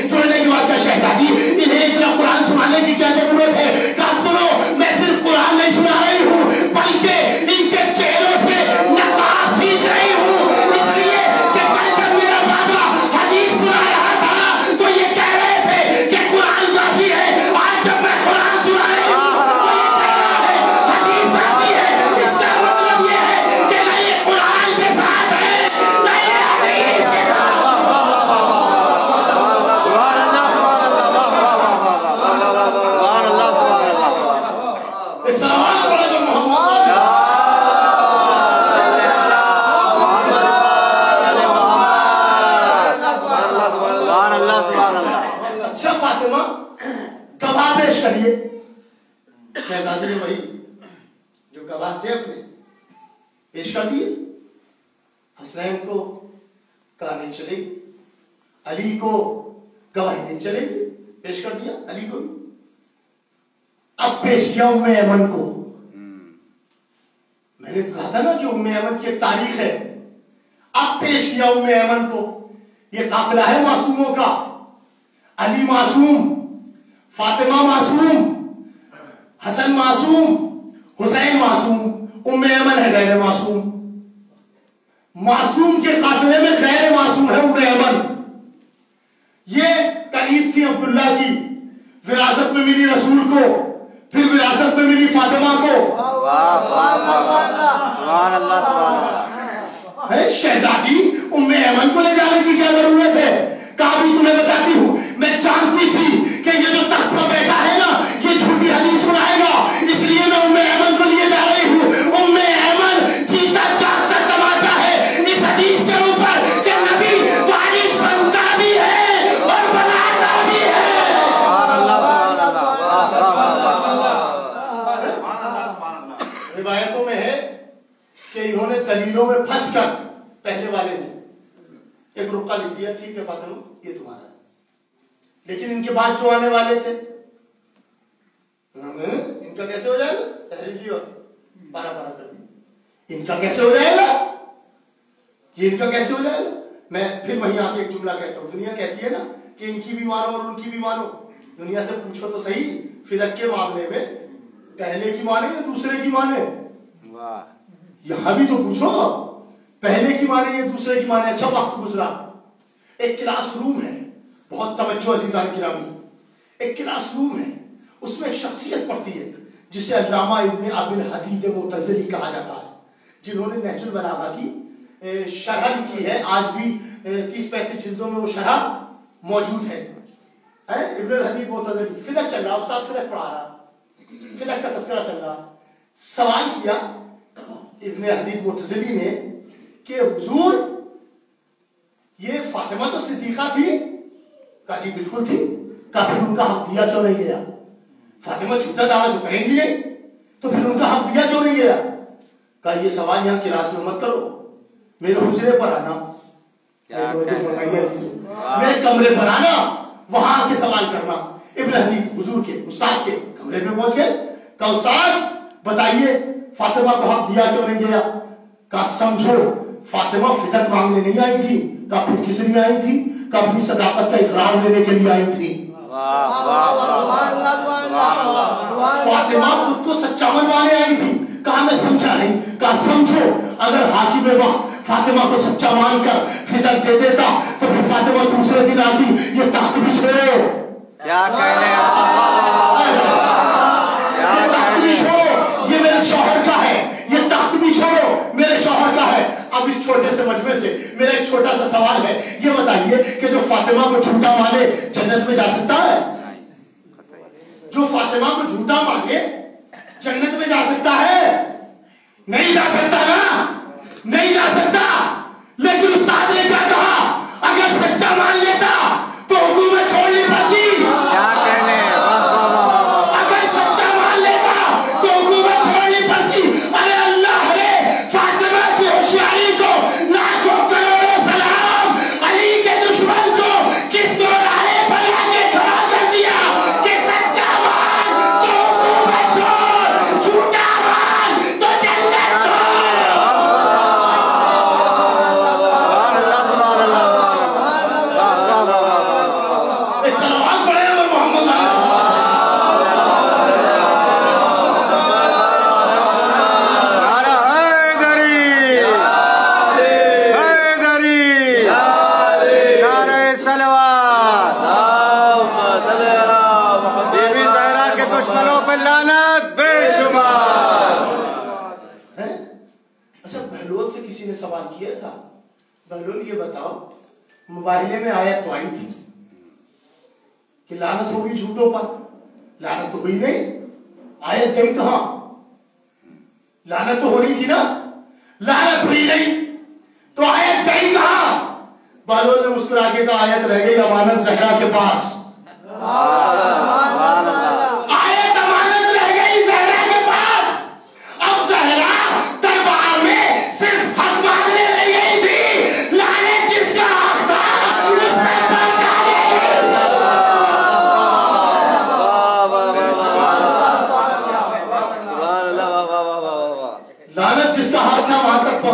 چھوڑنے کے بعد کا شہزادی انہیں اتنا قرآن سنانے کی کیا ضرورت ہے؟ کہا سنو، میں صرف قرآن نہیں سنا رہی ہوں بلکہ ان کے چہروں سے نقاب کھینچ رہی ہوں، اس لیے کہ کل جب میرا بابا حدیث سنا رہا تھا تو یہ کہہ رہے تھے کہ قرآن کافی ہے. آج جب میں قرآن سنا رہی ہوں تو یہ کہہ رہا ہے حدیث کافی ہے. اس کا مطلب یہ ہے کہ نہیں حسنین کو کہا نہیں چلے گی، علی کو گواہی نہیں چلے گی، پیش کر دیا علی کو. اب پیش کیا ام ایمن کو. میں نے کہا تھا نا کہ ام ایمن کی ایک تاریخ ہے. اب پیش کیا ام ایمن کو. یہ قافلہ ہے معصوموں کا. علی معصوم، فاطمہ معصوم، حسن معصوم، حسین معصوم، ام ایمن ہے غیر معصوم. معصوم کے قافلے میں غیر معصوم ہے ام ایمن. یہ کنیز تھی عبداللہ کی، وراثت میں ملی رسول کو، پھر وراثت میں ملی فاطمہ کو.
سبحان اللہ سبحان اللہ.
شہزادی ام ایمن کو لے جانے کی کیا ضرورت ہے؟ کہا بھی تمہیں بتاتی ہوں، میں جانتی تھی کہ یہ جو تخت پر بیٹھا ہے نا یہ جھوٹی حدیث سنائے گا، اس لیے میں ام ایمن کو لیے جا رہی ہوں. ام ایمن جیتا جاگتا تماچا ہے اس حدیث کے اوپر کہ نبی وارث بنتا بھی ہے اور بناتا بھی ہے. روایتوں میں ہے کہ انہوں نے دلیلوں میں پھنس کر پہلے والے نے ایک رقعہ لکھ دیا، ٹھیک ہے فاطمہ یہ تمہارا ہے. لیکن ان کے بعد جو آنے والے تھے ان کا کیسے ہو جائے گا؟ تحریر لی اور پارا پارا کر دی. ان کا کیسے ہو جائے گا؟ یہ ان کا کیسے ہو جائے گا؟ میں پھر وہیں آ کے ایک جملہ کہتا ہوں. دنیا کہتی ہے نا کہ ان کی بھی مانو اور ان کی بھی مانو. دنیا سے پوچھو تو صحیح فلک کے معاملے میں پہلے کی مانے یا دوسرے کی مانے. یہاں بھی تو پوچھو پہلے کی مانے یا دوسرے کی مانے. اچھا وقت گزرا، ایک کلاس روم ہے، بہت توجہ عزیزان گرامی، ایک کلاس روم ہے، اس میں ایک شخصیت پڑھتی ہے جسے علامہ ابن ابی الحدید معتزلی کہا جاتا ہے، جنہوں نے نہج البلاغہ کی شرح لکھی ہے. آج بھی 30-35 جلدوں میں وہ شرح موجود ہے. ابن الحدید معتزلی فلک چل رہا، استاد فلک پڑھا رہا، فلک کا تذکرہ چل رہا. سوال کیا ابن حدید معتزلی نے کہ حضور یہ فاطمہ تو صدیقہ تھی. کہا جی بالکل تھی. کہا پھر ان کا حق دیا کیوں نہیں گیا؟ فاطمہ چھوٹا دعویٰ تو کریں گی نہیں، تو پھر ان کا حق دیا کیوں نہیں گیا؟ کہا یہ سوال یہاں کلاس میں مت کرو، میرے حجرے پر آنا، میرے کمرے پر آنا، وہاں آ کے سوال کرنا. ابن حدید حضور کے استاد کے کمرے میں پہنچ گئے. کہا استاد بتائیے فاطمہ کو حق دیا کیوں نہیں گیا؟ کہا سمجھو فاطمہ فدق مانگنے نہیں آئی تھی. کہا پھر کس لیے آئی تھی؟ کہا اپنی صداقت کا اقرار لینے کے لیے آئی تھی. فاطمہ خود کو سچا منوانے آئی تھی. کہا میں سمجھا نہیں. کہا سمجھو اگر حاکم وقت فاطمہ کو سچا مان کر فدق دے دیتا تو پھر فاطمہ دوسرے دن آتی یہ تخت بھی چھوڑو.
کیا کہنے
یہ میرے شوہر کا ہے، یہ تخت بھی چھوڑو میرے شوہر کا ہے. اب اس چھوٹے سے مجمع سے میرا ایک چھوٹا سا سوال ہے، یہ بتائیے کہ جو فاطمہ کو جھوٹا مانے جنت میں جا سکتا ہے؟ جو فاطمہ کو جھوٹا مانے جنت میں جا سکتا ہے؟ نہیں جا سکتا نا، نہیں جا سکتا. لیکن استاد نے کیا کہا؟ اگر سچا مان لیتا تو حکومت چھوڑنی پڑتی.
کیا کہنے
اگر سچا مان لیتا تو حکومت چھوڑنی پڑتی. ارے اللہ ہے فاطمہ کی ہوشیاری کو لاکھوں کروڑوں سلام. علی کے دشمن کو کس دوراہے پر لا کے کھڑا کر دیا کہ سچا مان تو حکومت چھوڑ، جھوٹا مان تو جنت چھوڑ. سلام پڑھے نا محمد
دشمنوں پہ لعنت بے شمار.
اچھا بہلول سے کسی نے سوال کیا تھا، بہلول یہ بتاؤ مباہلے میں آیت تو آئی تھی کہ لعنت ہوگی جھوٹوں پر، لعنت تو ہوئی نہیں. آیت گئی کہاں؟ لعنت تو ہونی تھی نا، لعنت ہوئی نہیں تو آیت گئی کہاں؟ بہلول نے مسکرا کے کہا آیت رہ گئی امانت زہرا کے پاس. آیت امانت رہ گئی زہرا کے پاس. اب زہرا دربار میں صرف حق مانگنے لے گئی تھی.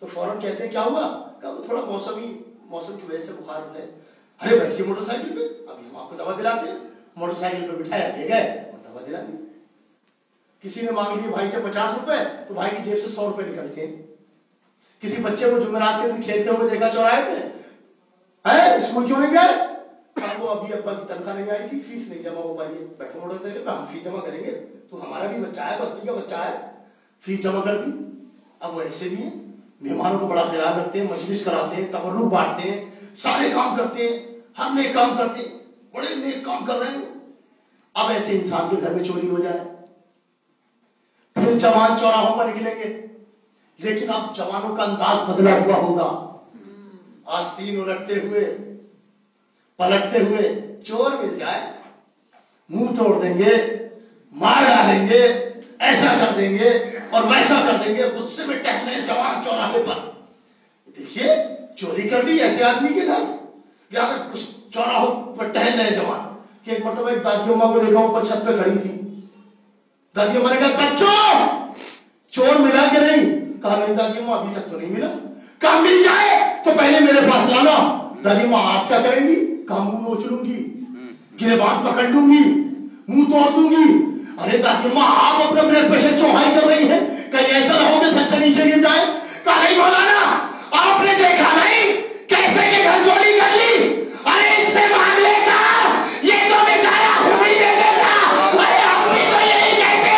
تو فوراً کہتے ہیں کیا ہوا؟ کہا وہ تھوڑا موسم کی وجہ سے بخار ہوتا ہے. ارے بیٹھیے موٹر سائیکل پہ, ابھی ہم آپ کو دوا دلاتے ہیں. موٹر سائیکل پہ بٹھایا, لے گئے اور دوا دلا دی. کسی نے مانگ لیے بھائی سے 50 روپے, تو بھائی کی جیب سے 100 روپے نکلتے ہیں. کسی بچے کو جمعرات کے دن کھیلتے ہوئے دیکھا چوراہے پہ, اسکول کیوں نہیں گئے؟ اب وہ ابھی ابا کی تنخواہ نہیں آئی تھی, فیس نہیں جمع ہو پائی ہے. بیٹھو موٹر سائیکل پہ, ہم فیس جمع کریں گے, تو ہمارا بھی بچہ ہے, بستی کا بچہ ہے, فیس جمع کر دی. اب وہ ایسے بھی ہیں, مہمانوں کو بڑا خیال رکھتے ہیں, مجلس کراتے ہیں, تبرک بانٹتے ہیں, سارے کام کرتے ہیں, ہر نیک کام کرتے ہیں, بڑے نیک کام کر رہے ہیں. اب ایسے انسان کے گھر میں چوری ہو جائے, پھر جوان چوراہوں پر نکلیں گے, لیکن اب جوانوں کا انداز بدلا ہوا ہوگا. آستین الٹتے ہوئے, پلٹتے ہوئے, چور مل جائے منہ توڑ دیں گے, مار ڈالیں گے, ایسا کر دیں گے اور ویسا کر دیں گے. غصے میں ٹہلے جوان چوراہے پر. دیکھیے چوری کر لی ایسے آدمی کے گھر, یا اگر چوراہوں پر ٹہل رہے جوان. کہ ایک مرتبہ ایک دادی اماں کو دیکھا اوپر چھت پہ کھڑی تھی. دادی اماں نے کہا بچوں چور ملا کہ نہیں؟ کہا نہیں دادی اماں ابھی تک تو نہیں ملا. کہا مل جائے تو پہلے میرے پاس لانا. دادی اماں آپ کیا کریں گی؟ کہا منہ نوچ لوں گی, گریبان پکڑ لوں گی, منہ توڑ دوں گی. ارے دادی اماں آپ اپنا بلڈ پریشر کیوں ہائی کر رہی ہیں؟ کہیں ایسا نہ ہو کہ سر سے نیچے گر جائے. کہا نہیں مولانا آپ نے دیکھا نہیں کیسے یہ گھر چوری کر لی. ارے اس سے مانگ لیتا, یہ تو بیچارہ خود ہی دے دیتا. ارے ہم بھی تو یہی کہتے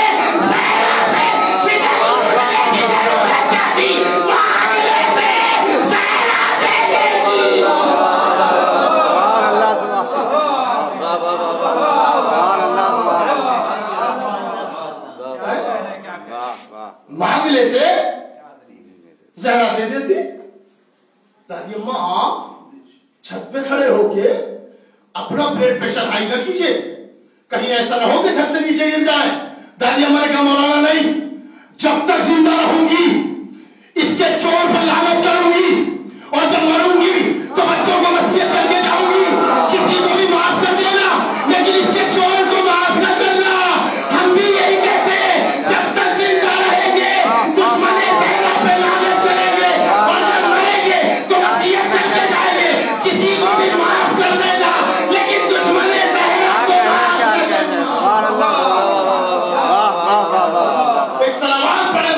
زہرا سے فکر اٹھنے کی ضرورت کیا تھی, مانگ لیتے زہرا دے دیتی. مانگ لیتے زہرا دے دیتی. دادی اماں آپ چھت پہ کھڑے ہو کے اپنا بلڈ پریشر ہائی نہ کیجئے, کہیں ایسا نہ ہو کہ سر سے نیچے گر جائے. دادی اماں نے کہا مولانا نہیں, جب تک زندہ رہوں گی اس کے چور پر لعنت کروں گی, اور جب مروں گی تو بچوں کو وصیت کر کے جاؤں گی کسی کو بھی معاف کر دینا, لیکن اس کے چور کو معاف نہ کرنا. ہم بھی یہی کہتے ہیں جب تک زندہ رہیں گے دشمن زہرا پہ لعنت کریں گے, اور جب مریں گے تو وصیت کر کے جائیں گے کسی کو بھی معاف کر دینا, لیکن دشمن زہرا کو معاف کر دینا. ایک سلامات پڑھے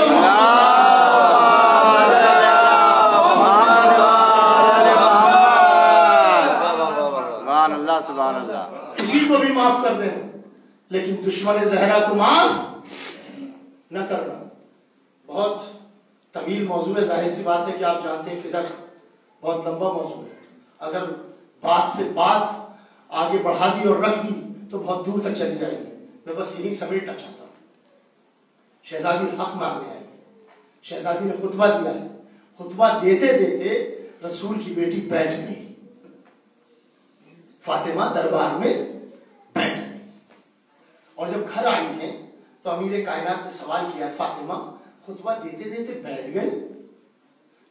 سبحان اللہ.
کسی کو بھی معاف کر دینا, لیکن دشمن زہرا کو معاف نہ کرنا. بہت طویل موضوع ہے, ظاہر سی بات ہے کہ آپ جانتے ہیں فدق بہت لمبا موضوع ہے. اگر بات سے بات آگے بڑھا دی اور رکھ دی تو بہت دور تک چلی جائے گی. میں بس یہی سمیٹنا چاہتا ہوں. شہزادی حق مانگنے آئی, شہزادی نے خطبہ دیا ہے. خطبہ دیتے دیتے رسول کی بیٹی بیٹھ گئی. فاطمہ دربار میں بیٹھ گئی, اور جب گھر آئی ہیں تو امیر کائنات نے سوال کیا, فاطمہ خطبہ دیتے دیتے بیٹھ گئی؟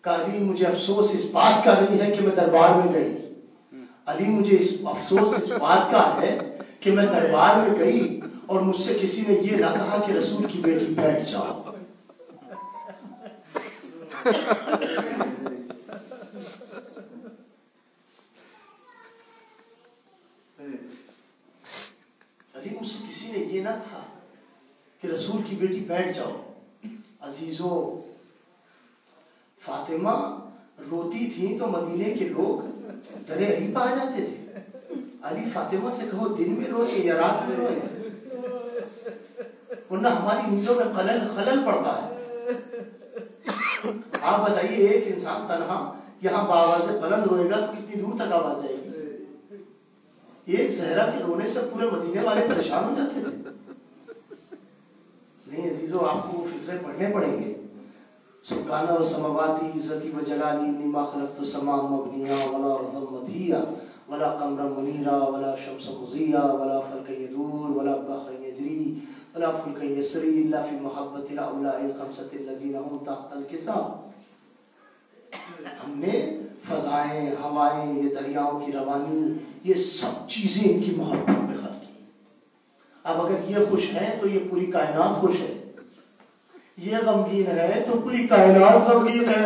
کہا علی مجھے افسوس اس بات کا نہیں ہے کہ میں دربار میں گئی, علی مجھے افسوس اس بات کا ہے کہ میں دربار میں گئی اور مجھ سے کسی نے یہ نہ کہا کہ رسول کی بیٹی بیٹھ جاؤ. علی مجھ سے کسی نے یہ نہ کہا کہ رسول کی بیٹی بیٹھ جاؤ. عزیزو, فاطمہ روتی تھی تو مدینے کے لوگ درے علی پہ آ جاتے تھے. علی فاطمہ سے کہو دن میں روئے یا رات میں روئے, ورنہ ہماری نیندوں میں خلل پڑتا ہے. آپ بتائیے ایک انسان تنہا یہاں باواز سے بلند روئے گا تو کتنی دور تک آواز جائے گی. ایک زہرا کے رونے سے پورے مدینے والے پریشان ہو جاتے تھے. نہیں عزیزو, آپ کو وہ فکرے پڑھنے پڑیں گے. سبحانہ و سماواتی عزتی و جلالی انی ما خلقت السماء مبنیا ولا ارضا مدھیا ولا قمرا منیرا ولا شمس مضیا ولا فلک یدور ولا بحر یجری ولا فلک یسری الا فی محبت اولاء الخمسۃ الذین هم تحت الکساء. ہم نے فضائیں, ہوائیں, یہ دریاؤں کی روانی, یہ سب چیزیں ان کی محبت میں خلق کی. اب اگر یہ خوش ہیں تو یہ پوری کائنات خوش ہے, یہ غمگین ہے تو پوری کائنات غمگین ہے.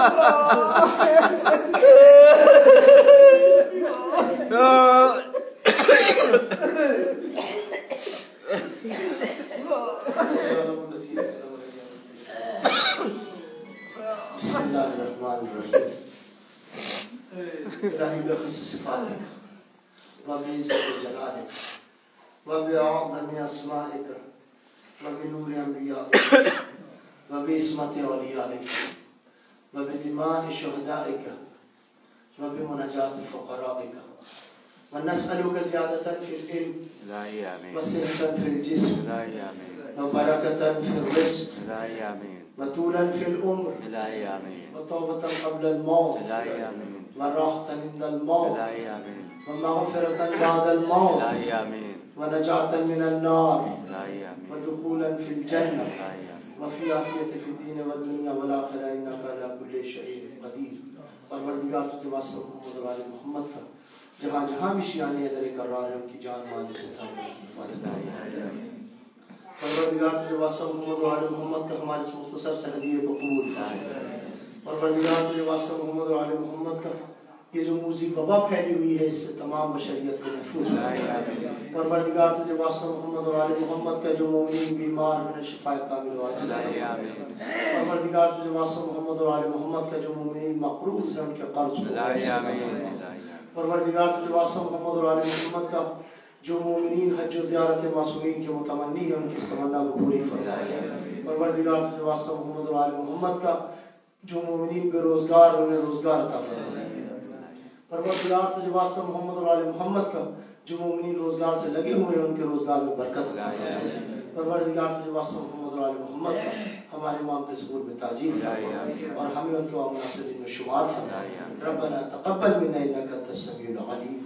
بسم الله الرحمن الرحيم. إلهي بخصوص صفاتك وبعزة جلالك وبأعظم أسمائك وبنور أنبيائك وبعصمة أوليائك وبدماء شهدائك وبمناجاة فقرائك، ونسألك زيادة في العلم وصحة في الجسم وبركة في الرزق وطولا في العمر وتوبة قبل الموت وراحة عند الموت ومغفرة بعد الموت ونجاة من النار ودخولا في الجنة وفي عافية في الدين والدنيا والآخرة إنك على كل شيء قدير. پروردگار تجھے واسطہ محمد و آل محمد کا جہاں جہاں بھی شیعہ حیدر کرار ہے ان کی جان مال سے ثابت کی حفاظت کرے. پروردگار تجھے واسطہ محمد و آل محمد کا ہمارے اس مختصر سے ہدیہ قبول فرما. پروردگار تجھے واسطہ محمد و آل محمد کا یہ جو موذی وبا پھیلی ہوئی ہے اس سے تمام بشریت کو محفوظ فرما. پروردگار تجھے واسطہ محمد و آل محمد کا جو مومنین بیمار انہیں شفا کامل عاجل عطا فرما. پروردگار تجھے واسطہ محمد و آل محمد کا جو مومنین مقروض ہیں ان کے قرض کو. پروردگار تجھے واسطہ محمد و آل محمد کا جو مومنین حج و زیارت معصومین کے متمنی ہیں ان کی اس تمنا کو پوری فرما. پروردگار تجھے واسطہ محمد و آل محمد کا جو مومنین بے روزگار انہیں روزگار عطا فرما. پروردگار تجھے واسطہ محمد و آل محمد کا جو مومنین روزگار سے لگے ہوئے ہیں ان کے روزگار میں برکت عطا فرما. پروردگار تجھے واسطہ محمد و آل محمد کا ہمارے امام کے ظہور میں تاجیل فرما اور ہمیں ان کو مناسبین میں شمار فرما. ربنا تقبل منا انک انت السمیع العلیم.